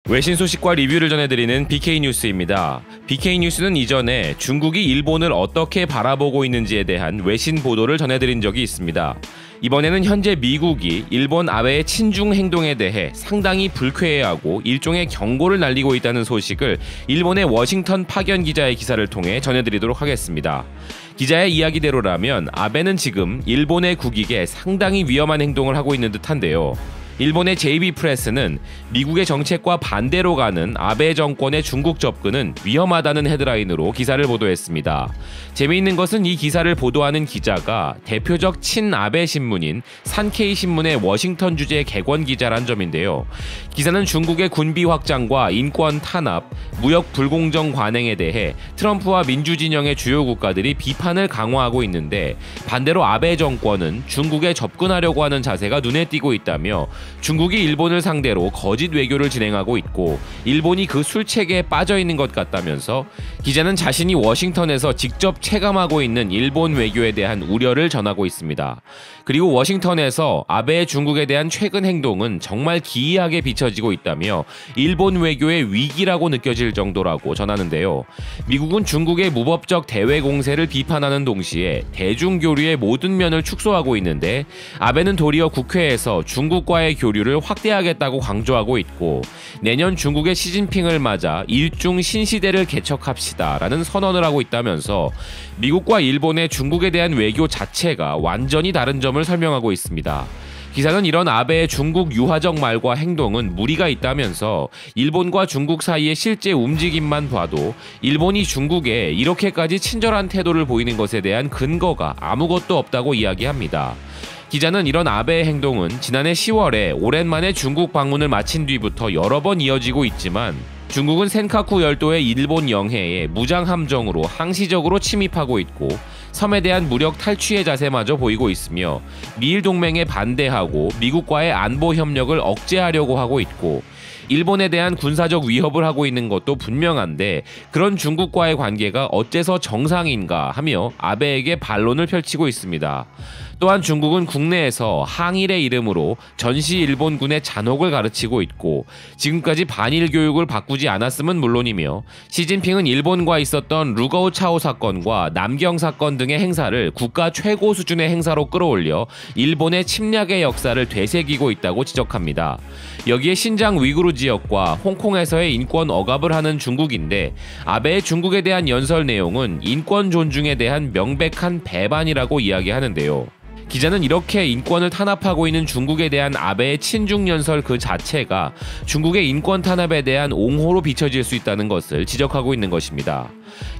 외신 소식과 리뷰를 전해드리는 BK뉴스입니다. BK뉴스는 이전에 중국이 일본을 어떻게 바라보고 있는지에 대한 외신 보도를 전해드린 적이 있습니다. 이번에는 현재 미국이 일본 아베의 친중 행동에 대해 상당히 불쾌해하고 일종의 경고를 날리고 있다는 소식을 일본의 워싱턴 파견 기자의 기사를 통해 전해드리도록 하겠습니다. 기자의 이야기대로라면 아베는 지금 일본의 국익에 상당히 위험한 행동을 하고 있는 듯한데요. 일본의 JB프레스는 미국의 정책과 반대로 가는 아베 정권의 중국 접근은 위험하다는 헤드라인으로 기사를 보도했습니다. 재미있는 것은 이 기사를 보도하는 기자가 대표적 친아베 신문인 산케이 신문의 워싱턴 주재 객원 기자란 점인데요. 기사는 중국의 군비 확장과 인권 탄압, 무역 불공정 관행에 대해 트럼프와 민주진영의 주요 국가들이 비판을 강화하고 있는데 반대로 아베 정권은 중국에 접근하려고 하는 자세가 눈에 띄고 있다며 중국이 일본을 상대로 거짓 외교를 진행하고 있고 일본이 그 술책에 빠져있는 것 같다면서 기자는 자신이 워싱턴에서 직접 체감하고 있는 일본 외교에 대한 우려를 전하고 있습니다. 그리고 워싱턴에서 아베의 중국에 대한 최근 행동은 정말 기이하게 비춰지고 있다며 일본 외교의 위기라고 느껴질 정도라고 전하는데요. 미국은 중국의 무법적 대외 공세를 비판하는 동시에 대중교류의 모든 면을 축소하고 있는데 아베는 도리어 국회에서 중국과의 교류를 확대하겠다고 강조하고 있고 내년 중국의 시진핑을 맞아 일중 신시대를 개척합시다라는 선언을 하고 있다면서 미국과 일본의 중국에 대한 외교 자체가 완전히 다른 점을 설명하고 있습니다. 기사는 이런 아베의 중국 유화적 말과 행동은 무리가 있다면서 일본과 중국 사이의 실제 움직임만 봐도 일본이 중국에 이렇게까지 친절한 태도를 보이는 것에 대한 근거가 아무것도 없다고 이야기합니다. 기자는 이런 아베의 행동은 지난해 10월에 오랜만에 중국 방문을 마친 뒤부터 여러 번 이어지고 있지만 중국은 센카쿠 열도의 일본 영해에 무장함정으로 항시적으로 침입하고 있고 섬에 대한 무력 탈취의 자세마저 보이고 있으며 미일 동맹에 반대하고 미국과의 안보 협력을 억제하려고 하고 있고 일본에 대한 군사적 위협을 하고 있는 것도 분명한데 그런 중국과의 관계가 어째서 정상인가 하며 아베에게 반론을 펼치고 있습니다. 또한 중국은 국내에서 항일의 이름으로 전시 일본군의 잔혹을 가르치고 있고 지금까지 반일 교육을 바꾸지 않았음은 물론이며 시진핑은 일본과 있었던 루거우 차오 사건과 남경 사건 등의 행사를 국가 최고 수준의 행사로 끌어올려 일본의 침략의 역사를 되새기고 있다고 지적합니다. 여기에 신장 위구르 지역과 홍콩에서의 인권 억압을 하는 중국인데 아베의 중국에 대한 연설 내용은 인권 존중에 대한 명백한 배반이라고 이야기하는데요. 기자는 이렇게 인권을 탄압하고 있는 중국에 대한 아베의 친중 연설 그 자체가 중국의 인권 탄압에 대한 옹호로 비춰질 수 있다는 것을 지적하고 있는 것입니다.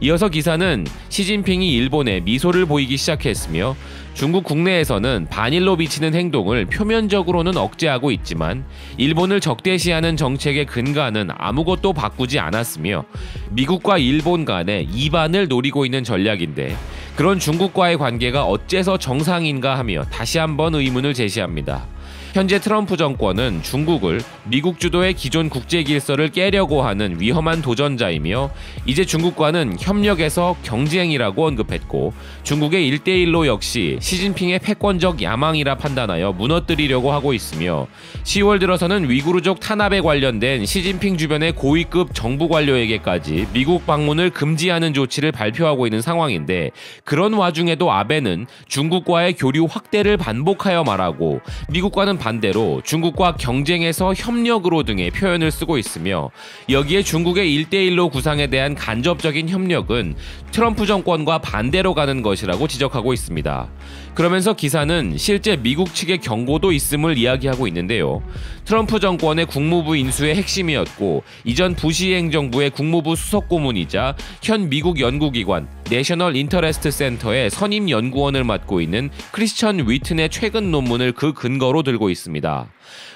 이어서 기사는 시진핑이 일본에 미소를 보이기 시작했으며 중국 국내에서는 반일로 비치는 행동을 표면적으로는 억제하고 있지만 일본을 적대시하는 정책의 근간은 아무것도 바꾸지 않았으며 미국과 일본 간의 이반을 노리고 있는 전략인데 그런 중국과의 관계가 어째서 정상인가 하며 다시 한번 의문을 제시합니다. 현재 트럼프 정권은 중국을 미국 주도의 기존 국제 질서를 깨려고 하는 위험한 도전자이며 이제 중국과는 협력에서 경쟁이라고 언급했고 중국의 1대1로 역시 시진핑의 패권적 야망이라 판단하여 무너뜨리려고 하고 있으며 10월 들어서는 위구르족 탄압에 관련된 시진핑 주변의 고위급 정부 관료에게까지 미국 방문을 금지하는 조치를 발표하고 있는 상황인데 그런 와중에도 아베는 중국과의 교류 확대를 반복하여 말하고 미국과는 반대로 중국과 경쟁에서 협력으로 등의 표현을 쓰고 있으며 여기에 중국의 1대1로 구상에 대한 간접적인 협력은 트럼프 정권과 반대로 가는 것이라고 지적하고 있습니다. 그러면서 기사는 실제 미국 측의 경고도 있음을 이야기하고 있는데요. 트럼프 정권의 국무부 인수의 핵심이었고 이전 부시 행정부의 국무부 수석고문이자 현 미국 연구기관 내셔널 인터레스트 센터의 선임 연구원을 맡고 있는 크리스천 위튼의 최근 논문을 그 근거로 들고 있습니다.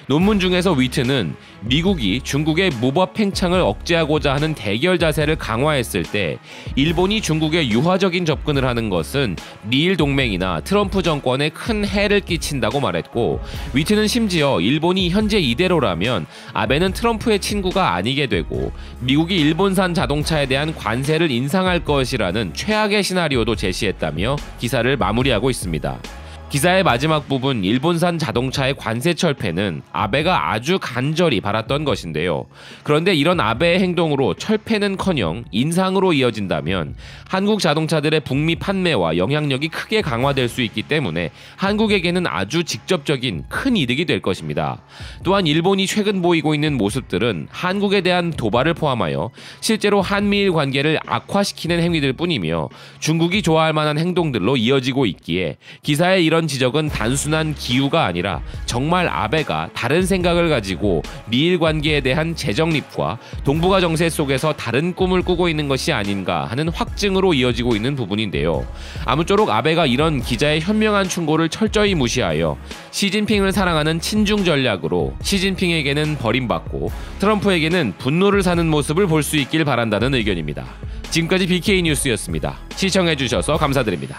논문 중에서 위튼은 미국이 중국의 무법 팽창을 억제하고자 하는 대결 자세를 강화했을 때 일본이 중국에 유화적인 접근을 하는 것은 미일 동맹이나 트럼프 정권에 큰 해를 끼친다고 말했고 위튼은 심지어 일본이 현재 이대로라면 아베는 트럼프의 친구가 아니게 되고 미국이 일본산 자동차에 대한 관세를 인상할 것이라는 최악의 시나리오도 제시했다며 기사를 마무리하고 있습니다. 기사의 마지막 부분 일본산 자동차의 관세 철폐는 아베가 아주 간절히 바랐던 것인데요. 그런데 이런 아베의 행동으로 철폐는커녕 인상으로 이어진다면 한국 자동차들의 북미 판매와 영향력이 크게 강화될 수 있기 때문에 한국에게는 아주 직접적인 큰 이득이 될 것입니다. 또한 일본이 최근 보이고 있는 모습들은 한국에 대한 도발을 포함하여 실제로 한미일 관계를 악화시키는 행위들 뿐이며 중국이 좋아할 만한 행동들로 이어지고 있기에 기사의 이런 지적은 단순한 기우가 아니라 정말 아베가 다른 생각을 가지고 미일 관계에 대한 재정립과 동북아 정세 속에서 다른 꿈을 꾸고 있는 것이 아닌가 하는 확증으로 이어지고 있는 부분인데요. 아무쪼록 아베가 이런 기자의 현명한 충고를 철저히 무시하여 시진핑을 사랑하는 친중 전략으로 시진핑에게는 버림받고 트럼프에게는 분노를 사는 모습을 볼 수 있길 바란다는 의견입니다. 지금까지 BK 뉴스였습니다. 시청해주셔서 감사드립니다.